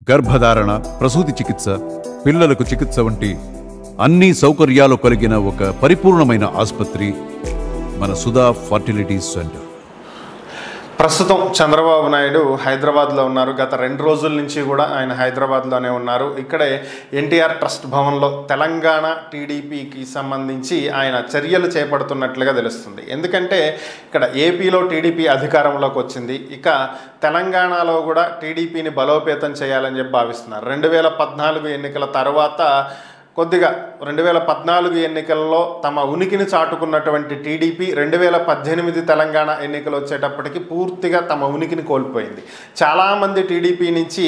గర్భధారణ, ప్రసూతి చికిత్స, పిల్లలకు చికిత్స వంటి అన్ని సౌకర్యాలు కలిగిన ఒక పరిపూర్ణమైన ఆసుపత్రి మన సుధా ఫర్టిలిటీ సెంటర్. ప్రస్తుతం చంద్రబాబు నాయుడు హైదరాబాద్లో ఉన్నారు. గత 2 రోజుల నుంచి కూడా ఆయన హైదరాబాద్లోనే ఉన్నారు. ఇక్కడే ఎన్టీఆర్ ట్రస్ట్ భవన్లో తెలంగాణ టీడీపీకి సంబంధించి ఆయన చర్యలు చేపడుతున్నట్లుగా తెలుస్తుంది. ఎందుకంటే ఇక్కడ ఏపీలో టీడీపీ అధికారంలోకి వచ్చింది, ఇక తెలంగాణలో కూడా టీడీపీని బలోపేతం చేయాలని చెప్పి భావిస్తున్నారు. 2014 ఎన్నికల తర్వాత కొద్దిగా 2014 ఎన్నికల్లో తమ ఉనికిని చాటుకున్నటువంటి టీడీపీ 2018 తెలంగాణ ఎన్నికలు వచ్చేటప్పటికి పూర్తిగా తమ ఉనికిని కోల్పోయింది. చాలామంది టీడీపీ నుంచి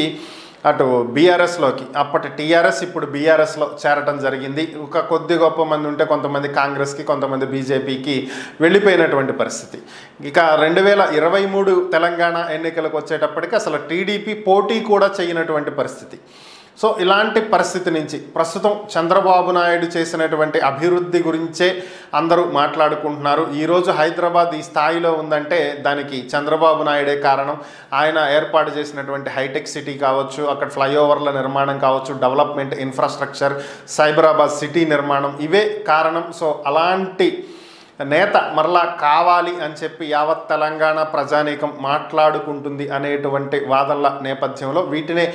అటు బీఆర్ఎస్లోకి, అప్పటి టీఆర్ఎస్ ఇప్పుడు బీఆర్ఎస్లో చేరటం జరిగింది. ఒక కొద్ది గొప్ప మంది ఉంటే కొంతమంది కాంగ్రెస్కి, కొంతమంది బీజేపీకి వెళ్ళిపోయినటువంటి పరిస్థితి. ఇక 2023 తెలంగాణ ఎన్నికలకు వచ్చేటప్పటికి అసలు టీడీపీ పోటీ కూడా చేయనటువంటి పరిస్థితి. సో ఇలాంటి పరిస్థితి నుంచి ప్రస్తుతం చంద్రబాబు నాయుడు చేసినటువంటి అభివృద్ధి గురించే అందరూ మాట్లాడుకుంటున్నారు. ఈరోజు హైదరాబాద్ ఈ స్థాయిలో ఉందంటే దానికి చంద్రబాబు నాయుడే కారణం. ఆయన ఏర్పాటు చేసినటువంటి హైటెక్ సిటీ కావచ్చు, అక్కడ ఫ్లైఓవర్ల నిర్మాణం కావచ్చు, డెవలప్మెంట్, ఇన్ఫ్రాస్ట్రక్చర్, సైబరాబాద్ సిటీ నిర్మాణం, ఇవే కారణం. సో అలాంటి నేత మరలా కావాలి అని చెప్పి యావత్ తెలంగాణ ప్రజానీకం మాట్లాడుకుంటుంది అనేటువంటి వాదనల నేపథ్యంలో వీటినే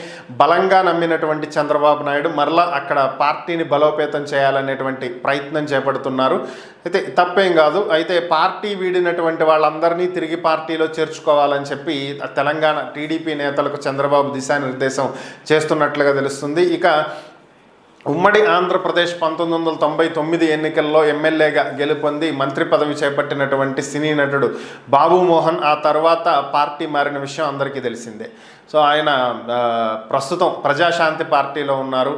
బలంగా నమ్మినటువంటి చంద్రబాబు నాయుడు మరలా అక్కడ పార్టీని బలోపేతం చేయాలనేటువంటి ప్రయత్నం చేపడుతున్నారు. అయితే తప్పేం కాదు. అయితే పార్టీ వీడినటువంటి వాళ్ళందరినీ తిరిగి పార్టీలో చేర్చుకోవాలని చెప్పి తెలంగాణ టీడీపీ నేతలకు చంద్రబాబు దిశానిర్దేశం చేస్తున్నట్లుగా తెలుస్తుంది. ఇక ఉమ్మడి ఆంధ్రప్రదేశ్ 1999 ఎన్నికల్లో ఎమ్మెల్యేగా గెలుపొంది మంత్రి పదవి చేపట్టినటువంటి సినీ నటుడు బాబు మోహన్ ఆ తర్వాత పార్టీ మారిన విషయం అందరికీ తెలిసిందే. సో ఆయన ప్రస్తుతం ప్రజాశాంతి పార్టీలో ఉన్నారు.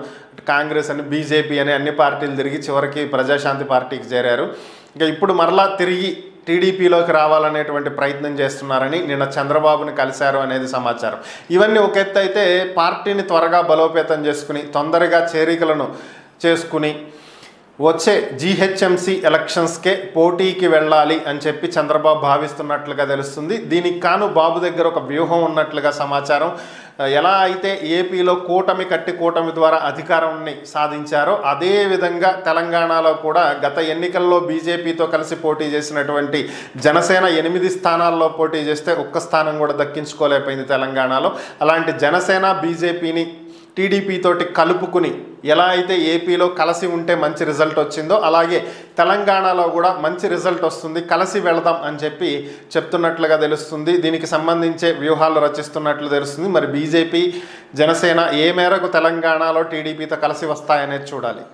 కాంగ్రెస్ అని, బీజేపీ అని అన్ని పార్టీలు తిరిగి చివరికి ప్రజాశాంతి పార్టీకి చేరారు. ఇక ఇప్పుడు మరలా తిరిగి టీడీపీలోకి రావాలనేటువంటి ప్రయత్నం చేస్తున్నారని నిన్న చంద్రబాబుని కలిశారు అనేది సమాచారం. ఇవన్నీ ఒక ఎత్తు అయితే పార్టీని త్వరగా బలోపేతం చేసుకుని తొందరగా చేరికలను చేసుకుని వచ్చే జీహెచ్ఎంసీ ఎలక్షన్స్కే పోటీకి వెళ్ళాలి అని చెప్పి చంద్రబాబు భావిస్తున్నట్లుగా తెలుస్తుంది. దీనికి కాను బాబు దగ్గర ఒక వ్యూహం ఉన్నట్లుగా సమాచారం. ఎలా అయితే ఏపీలో కూటమి కట్టి కూటమి ద్వారా అధికారాన్ని సాధించారో అదే విధంగా తెలంగాణలో కూడా గత ఎన్నికల్లో బీజేపీతో కలిసి పోటీ చేసినటువంటి జనసేన 8 స్థానాల్లో పోటీ చేస్తే ఒక్క స్థానం కూడా దక్కించుకోలేకపోయింది తెలంగాణలో. అలాంటి జనసేన బీజేపీని టీడీపీ తోటి కలుపుకుని ఎలా అయితే ఏపీలో కలిసి ఉంటే మంచి రిజల్ట్ వచ్చిందో అలాగే తెలంగాణలో కూడా మంచి రిజల్ట్ వస్తుంది, కలిసి వెళదాం అని చెప్పి చెప్తున్నట్లుగా తెలుస్తుంది. దీనికి సంబంధించే వ్యూహాలు రచిస్తున్నట్లు తెలుస్తుంది. మరి బీజేపీ, జనసేన ఏ మేరకు తెలంగాణలో టీడీపీతో కలిసి వస్తాయనేది చూడాలి.